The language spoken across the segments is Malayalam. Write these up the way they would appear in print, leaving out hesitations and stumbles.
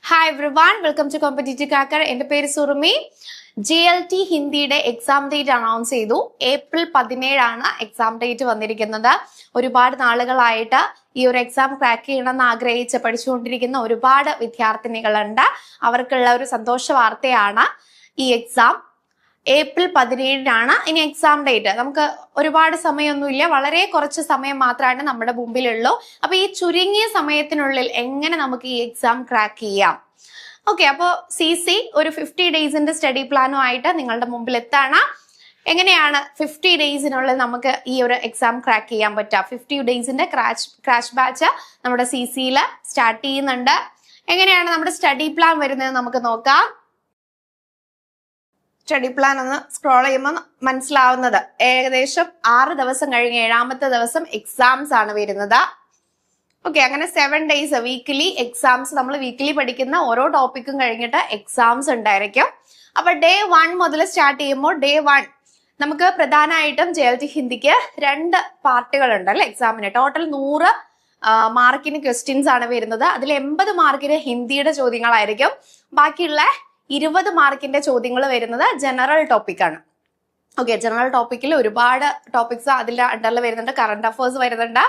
Hi everyone, welcome to Competitive Cracker. എൻ്റെ പേര് സുറുമി. JLT ഹിന്ദിയുടെ എക്സാം ഡേറ്റ് അനൗൺസ് ചെയ്തു. ഏപ്രിൽ 17 ആണ് എക്സാം ഡേറ്റ് വന്നിരിക്കുന്നത്. ഒരുപാട് നാളുകളായിട്ട് ഈ ഒരു എക്സാം ക്രാക്ക് ചെയ്യണമെന്ന് ആഗ്രഹിച്ച് പഠിച്ചുകൊണ്ടിരിക്കുന്ന ഒരുപാട് വിദ്യാർത്ഥിനികളുണ്ട്. അവർക്കുള്ള ഒരു സന്തോഷ വാർത്തയാണ് ഈ എക്സാം. ഏപ്രിൽ 17 ഇനി എക്സാം ഡേറ്റ്. നമുക്ക് ഒരുപാട് സമയമൊന്നുമില്ല, വളരെ കുറച്ച് സമയം മാത്രമാണ് നമ്മുടെ മുമ്പിലുള്ളൂ. അപ്പൊ ഈ ചുരുങ്ങിയ സമയത്തിനുള്ളിൽ എങ്ങനെ നമുക്ക് ഈ എക്സാം ക്രാക്ക് ചെയ്യാം? ഓക്കെ, അപ്പോൾ CC ഒരു 50 ഡേയ്സിന്റെ സ്റ്റഡി പ്ലാനുമായിട്ട് നിങ്ങളുടെ മുമ്പിൽ എത്താണ്. എങ്ങനെയാണ് 50 ഡേയ്സിനുള്ളിൽ നമുക്ക് ഈ ഒരു എക്സാം ക്രാക്ക് ചെയ്യാൻ പറ്റുക? 50 ഡേയ്സിന്റെ ക്രാഷ് ബാച്ച് നമ്മുടെ CCയിൽ സ്റ്റാർട്ട് ചെയ്യുന്നുണ്ട്. എങ്ങനെയാണ് നമ്മുടെ സ്റ്റഡി പ്ലാൻ വരുന്നത് നമുക്ക് നോക്കാം. സ്റ്റഡി പ്ലാൻ ഒന്ന് സ്ക്രോൾ ചെയ്യുമ്പോൾ മനസ്സിലാവുന്നത് ഏകദേശം 6 ദിവസം കഴിഞ്ഞ് 7ാമത്തെ ദിവസം എക്സാംസ് ആണ് വരുന്നത്. ഓക്കെ, അങ്ങനെ 7 ഡേയ്സ് വീക്കിലി എക്സാംസ്. നമ്മൾ വീക്കിലി പഠിക്കുന്ന ഓരോ ടോപ്പിക്കും കഴിഞ്ഞിട്ട് എക്സാംസ് ഉണ്ടായിരിക്കും. അപ്പൊ ഡേ 1 മുതൽ സ്റ്റാർട്ട് ചെയ്യുമ്പോൾ ഡേ 1 നമുക്ക് പ്രധാനമായിട്ടും JLT ഹിന്ദിക്ക് 2 പാർട്ടുകൾ ഉണ്ട് അല്ലെ എക്സാമിന്. ടോട്ടൽ 100 മാർക്കിന് ക്വസ്റ്റ്യൻസ് ആണ് വരുന്നത്. അതിൽ 80 മാർക്കിന് ഹിന്ദിയുടെ ചോദ്യങ്ങളായിരിക്കും. ബാക്കിയുള്ള 20 മാർക്കിന്റെ ചോദ്യങ്ങൾ വരുന്നത് ജനറൽ ടോപ്പിക്കാണ്. ഓക്കെ, ജനറൽ ടോപ്പിക്കിൽ ഒരുപാട് ടോപ്പിക്സ് അതിന്റെ അണ്ടറിൽ വരുന്നുണ്ട്. കറണ്ട് അഫയേഴ്സ് വരുന്നുണ്ട്,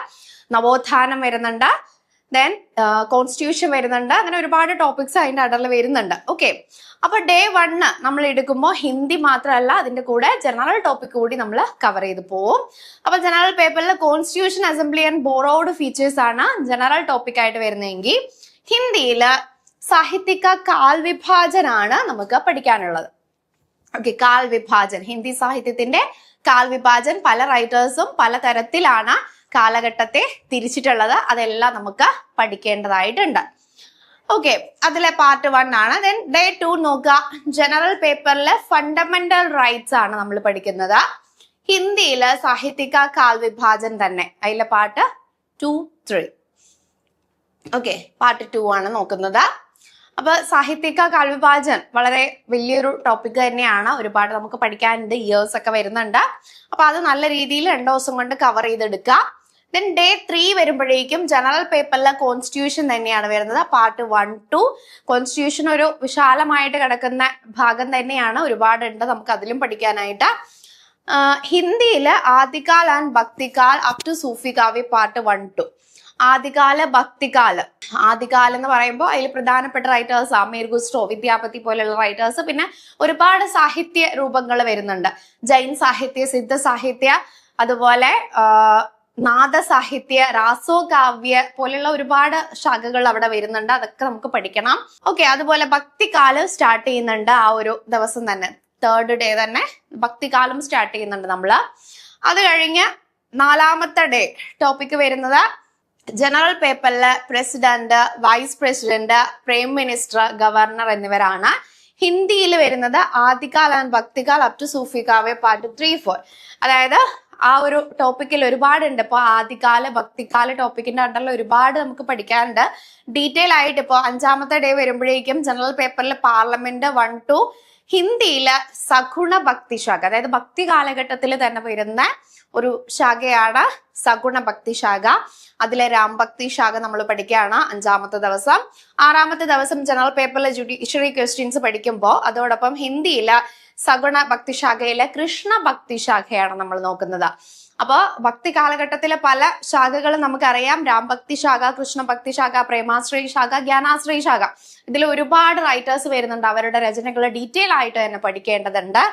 നവോത്ഥാനം വരുന്നുണ്ട്, ദെൻ കോൺസ്റ്റിറ്റ്യൂഷൻ വരുന്നുണ്ട്. അങ്ങനെ ഒരുപാട് ടോപ്പിക്സ് അതിന്റെ അണ്ടറിൽ വരുന്നുണ്ട്. ഓക്കെ, അപ്പൊ ഡേ 1 നമ്മൾ എടുക്കുമ്പോൾ ഹിന്ദി മാത്രമല്ല, അതിന്റെ കൂടെ ജനറൽ ടോപ്പിക് കൂടി നമ്മൾ കവർ ചെയ്ത് പോവും. അപ്പൊ ജനറൽ പേപ്പറിൽ constitution, assembly and borrowed features ആണ് ജനറൽ ടോപ്പിക് ആയിട്ട് വരുന്നതെങ്കിൽ ഹിന്ദിയില് സാഹിത്യക കാൽ വിഭാജനാണ് നമുക്ക് പഠിക്കാനുള്ളത്. ഓക്കെ, കാൽ വിഭാജൻ, ഹിന്ദി സാഹിത്യത്തിന്റെ കാൽ വിഭാജൻ. പല റൈറ്റേഴ്സും പല തരത്തിലാണ് കാലഘട്ടത്തെ തിരിച്ചിട്ടുള്ളത്. അതെല്ലാം നമുക്ക് പഠിക്കേണ്ടതായിട്ടുണ്ട്. ഓക്കെ, അതിലെ പാർട്ട് 1 ആണ്. ദെൻ ഡേ 2 നോക്കുക. ജനറൽ പേപ്പറിലെ ഫണ്ടമെന്റൽ റൈറ്റ്സ് ആണ് നമ്മൾ പഠിക്കുന്നത്. ഹിന്ദിയില് സാഹിത്യക കാൽ വിഭാജൻ തന്നെ. അതിലെ പാർട്ട് 2, 3. ഓക്കെ, പാർട്ട് 2 ആണ് നോക്കുന്നത്. അപ്പൊ സാഹിത്യക കാൽ വിഭാജൻ വളരെ വലിയൊരു ടോപ്പിക് തന്നെയാണ്. ഒരുപാട് നമുക്ക് പഠിക്കാനുണ്ട്, ഇയേഴ്സ് ഒക്കെ വരുന്നുണ്ട്. അപ്പൊ അത് നല്ല രീതിയിൽ 2 ദിവസം കൊണ്ട് കവർ ചെയ്തെടുക്കുക. ദെൻ ഡേ 3 വരുമ്പോഴേക്കും ജനറൽ പേപ്പറിലെ കോൺസ്റ്റിറ്റ്യൂഷൻ തന്നെയാണ് വരുന്നത്. പാർട്ട് 1, 2. കോൺസ്റ്റിറ്റ്യൂഷൻ ഒരു വിശാലമായിട്ട് കിടക്കുന്ന ഭാഗം തന്നെയാണ്. ഒരുപാടുണ്ട് നമുക്ക് അതിലും പഠിക്കാനായിട്ട്. ഹിന്ദിയില് ആദികാൽ ആൻഡ് ഭക്തികാൽ അപ് ടു സൂഫി കാവ്യ പാർട്ട് 1, 2. ആദികാല ഭക്തികാല്. ആദികാലം എന്ന് പറയുമ്പോൾ അതിൽ പ്രധാനപ്പെട്ട റൈറ്റേഴ്സ് അമീർ ഖുസ്രോ, വിദ്യാപതി പോലെയുള്ള റൈറ്റേഴ്സ്. പിന്നെ ഒരുപാട് സാഹിത്യ രൂപങ്ങൾ വരുന്നുണ്ട്. ജൈൻ സാഹിത്യ, സിദ്ധ സാഹിത്യ, അതുപോലെ നാദ സാഹിത്യ, രാസോ കാവ്യ പോലെയുള്ള ഒരുപാട് ശാഖകൾ അവിടെ വരുന്നുണ്ട്. അതൊക്കെ നമുക്ക് പഠിക്കണം. ഓക്കെ, അതുപോലെ ഭക്തികാലം സ്റ്റാർട്ട് ചെയ്യുന്നുണ്ട് ആ ഒരു ദിവസം തന്നെ. 3rd ഡേ തന്നെ ഭക്തികാലം സ്റ്റാർട്ട് ചെയ്യുന്നുണ്ട് നമ്മള്. അത് കഴിഞ്ഞ് 4ാമത്തെ ഡേ ടോപ്പിക് വരുന്നത് ജനറൽ പേപ്പറില് president, vice president, prime minister, governor എന്നിവരാണ്. ഹിന്ദിയിൽ വരുന്നത് ആദികാൽ ആൻഡ് ഭക്തികാൽ അപ് ടു സൂഫി കാവ്യ പാർട്ട് 3, 4. അതായത് ആ ഒരു ടോപ്പിക്കിൽ ഒരുപാടുണ്ട്. ഇപ്പൊ ആദികാല ഭക്തികാല ടോപ്പിക്കിന്റെ അണ്ടറിൽ ഒരുപാട് നമുക്ക് പഠിക്കാനുണ്ട്. ഡീറ്റെയിൽ ആയിട്ട് ഇപ്പൊ 5ാമത്തെ ഡേ വരുമ്പോഴേക്കും ജനറൽ പേപ്പറിൽ പാർലമെന്റ് 1, 2. ഹിന്ദിയില് സഗുണ ഭക്തി ശാഖ, അതായത് ഭക്തി കാലഘട്ടത്തിൽ തന്നെ വരുന്ന ഒരു ശാഖയാണ് സഗുണ ഭക്തി ശാഖ. അതിലെ രാംഭക്തി ശാഖ നമ്മൾ പഠിക്കുകയാണ് 5ാമത്തെ ദിവസം. 6ാമത്തെ ദിവസം ജനറൽ പേപ്പറിലെ ജുഡീഷ്യറി ക്വസ്റ്റ്യൻസ് പഠിക്കുമ്പോൾ അതോടൊപ്പം ഹിന്ദിയിലെ സഗുണ ഭക്തി ശാഖയിലെ കൃഷ്ണ ഭക്തി ശാഖയാണ് നമ്മൾ നോക്കുന്നത്. അപ്പൊ ഭക്തി കാലഘട്ടത്തിലെ പല ശാഖകളും നമുക്കറിയാം. രാംഭക്തി ശാഖ, കൃഷ്ണ ഭക്തി ശാഖ, പ്രേമാശ്രയി ശാഖ, ജ്ഞാനാശ്രയി ശാഖ. ഇതിൽ ഒരുപാട് റൈറ്റേഴ്സ് വരുന്നുണ്ട്. അവരുടെ രചനകൾ ഡീറ്റെയിൽ ആയിട്ട് തന്നെ പഠിക്കേണ്ടതുണ്ട്.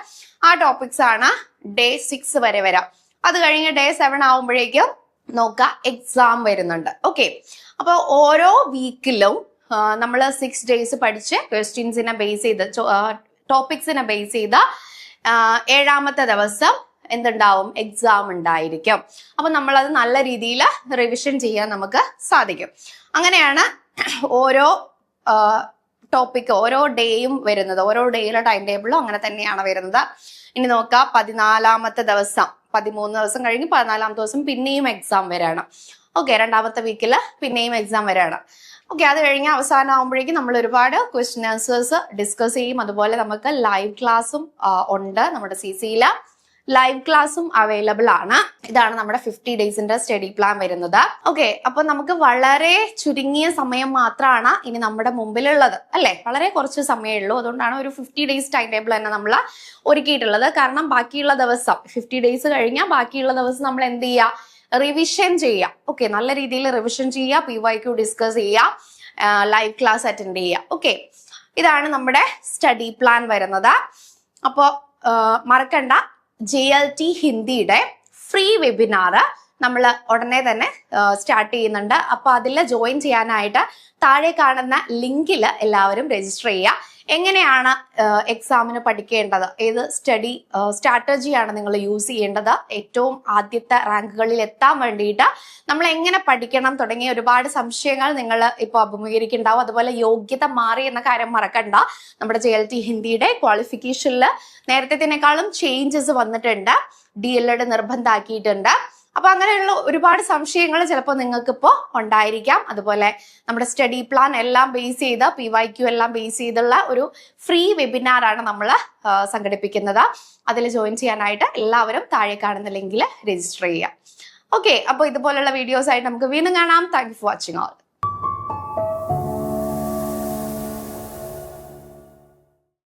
ആ ടോപ്പിക്സ് ആണ് ഡേ 6 വരെ വരാം. അത് കഴിഞ്ഞ് ഡേ 7 ആവുമ്പോഴേക്കും നോക്കുക എക്സാം വരുന്നുണ്ട്. ഓക്കെ, അപ്പൊ ഓരോ വീക്കിലും നമ്മൾ 6 ഡേയ്സ് പഠിച്ച് ക്വസ്റ്റ്യൻസിനെ ബേസ് ചെയ്ത്, ടോപ്പിക്സിനെ ബേസ് ചെയ്ത് 7ാമത്തെ ദിവസം എന്തുണ്ടാവും? എക്സാം ഉണ്ടായിരിക്കും. അപ്പൊ നമ്മളത് നല്ല രീതിയിൽ റിവിഷൻ ചെയ്യാൻ നമുക്ക് സാധിക്കും. അങ്ങനെയാണ് ഓരോ ടോപ്പിക്, ഓരോ ഡേയും വരുന്നത്. ഓരോ ഡേയിലെ ടൈം ടേബിളും അങ്ങനെ തന്നെയാണ് വരുന്നത്. ഇനി നോക്കാം 14ാമത്തെ ദിവസം, 13 ദിവസം കഴിഞ്ഞ് 14ാമത്തെ ദിവസം പിന്നെയും എക്സാം വരാണ്. ഓക്കെ, 2ാമത്തെ വീക്കില് പിന്നെയും എക്സാം വരാണ്. ഓക്കെ, അത് കഴിഞ്ഞ് അവസാനം ആകുമ്പോഴേക്കും നമ്മൾ ഒരുപാട് ക്വസ്റ്റ്യൻ ആൻസേഴ്സ് ഡിസ്കസ് ചെയ്യും. അതുപോലെ നമുക്ക് ലൈവ് ക്ലാസ്സും ഉണ്ട് നമ്മുടെ CCയിൽ. ലൈവ് ക്ലാസ്സും അവൈലബിൾ ആണ്. ഇതാണ് നമ്മുടെ 50 ഡേയ്സിന്റെ സ്റ്റഡി പ്ലാൻ വരുന്നത്. ഓക്കെ, അപ്പൊ നമുക്ക് വളരെ ചുരുങ്ങിയ സമയം മാത്രമാണ് ഇനി നമ്മുടെ മുമ്പിലുള്ളത് അല്ലെ. വളരെ കുറച്ച് സമയമേ ഉള്ളൂ. അതുകൊണ്ടാണ് ഒരു 50 ഡേയ്സ് ടൈം ടേബിൾ തന്നെ നമ്മൾ ഒരുക്കിയിട്ടുള്ളത്. കാരണം ബാക്കിയുള്ള ദിവസം 50 ഡേയ്സ് കഴിഞ്ഞാൽ ബാക്കിയുള്ള ദിവസം നമ്മൾ എന്ത് ചെയ്യുക, റിവിഷൻ ചെയ്യുക. ഓക്കെ, നല്ല രീതിയിൽ റിവിഷൻ ചെയ്യുക, PYQ ഡിസ്കസ് ചെയ്യുക, ലൈവ് ക്ലാസ് അറ്റൻഡ് ചെയ്യുക. ഓക്കെ, ഇതാണ് നമ്മുടെ സ്റ്റഡി പ്ലാൻ വരുന്നത്. അപ്പോൾ മറക്കണ്ട, JLT ഹിന്ദിയുടെ ഫ്രീ വെബിനാർ നമ്മൾ ഉടനെ തന്നെ സ്റ്റാർട്ട് ചെയ്യുന്നുണ്ട്. അപ്പൊ അതിൽ ജോയിൻ ചെയ്യാനായിട്ട് താഴെ കാണുന്ന ലിങ്കിൽ എല്ലാവരും രജിസ്റ്റർ ചെയ്യുക. എങ്ങനെയാണ് എക്സാമിന് പഠിക്കേണ്ടത്, ഏത് സ്റ്റഡി സ്ട്രാറ്റജിയാണ് നിങ്ങൾ യൂസ് ചെയ്യേണ്ടത്, ഏറ്റവും ആദ്യത്തെ റാങ്കുകളിൽ എത്താൻ വേണ്ടിയിട്ട് നമ്മൾ എങ്ങനെ പഠിക്കണം തുടങ്ങിയ ഒരുപാട് സംശയങ്ങൾ നിങ്ങൾ ഇപ്പോൾ അഭിമുഖീകരിക്കുന്നുണ്ടാവും. അതുപോലെ യോഗ്യത മാറി എന്ന കാര്യം മറക്കണ്ട. നമ്മുടെ JLT ഹിന്ദിയുടെ ക്വാളിഫിക്കേഷനിൽ നേരത്തേതിനേക്കാളും ചേഞ്ചസ് വന്നിട്ടുണ്ട്. DLED നിർബന്ധമാക്കിയിട്ടുണ്ട്. അപ്പൊ അങ്ങനെയുള്ള ഒരുപാട് സംശയങ്ങൾ ചിലപ്പോൾ നിങ്ങൾക്ക് ഇപ്പോൾ ഉണ്ടായിരിക്കാം. അതുപോലെ നമ്മുടെ സ്റ്റഡി പ്ലാൻ എല്ലാം ബേസ് ചെയ്ത് PYQ എല്ലാം ബേസ് ചെയ്തുള്ള ഒരു ഫ്രീ വെബിനാറാണ് നമ്മൾ സംഘടിപ്പിക്കുന്നത്. അതിൽ ജോയിൻ ചെയ്യാനായിട്ട് എല്ലാവരും താഴെ കാണുന്ന ലിങ്കിൽ രജിസ്റ്റർ ചെയ്യുക. ഓക്കെ, അപ്പോൾ ഇതുപോലുള്ള വീഡിയോസ് ആയിട്ട് നമുക്ക് വീണ്ടും കാണാം. Thank you for watching all.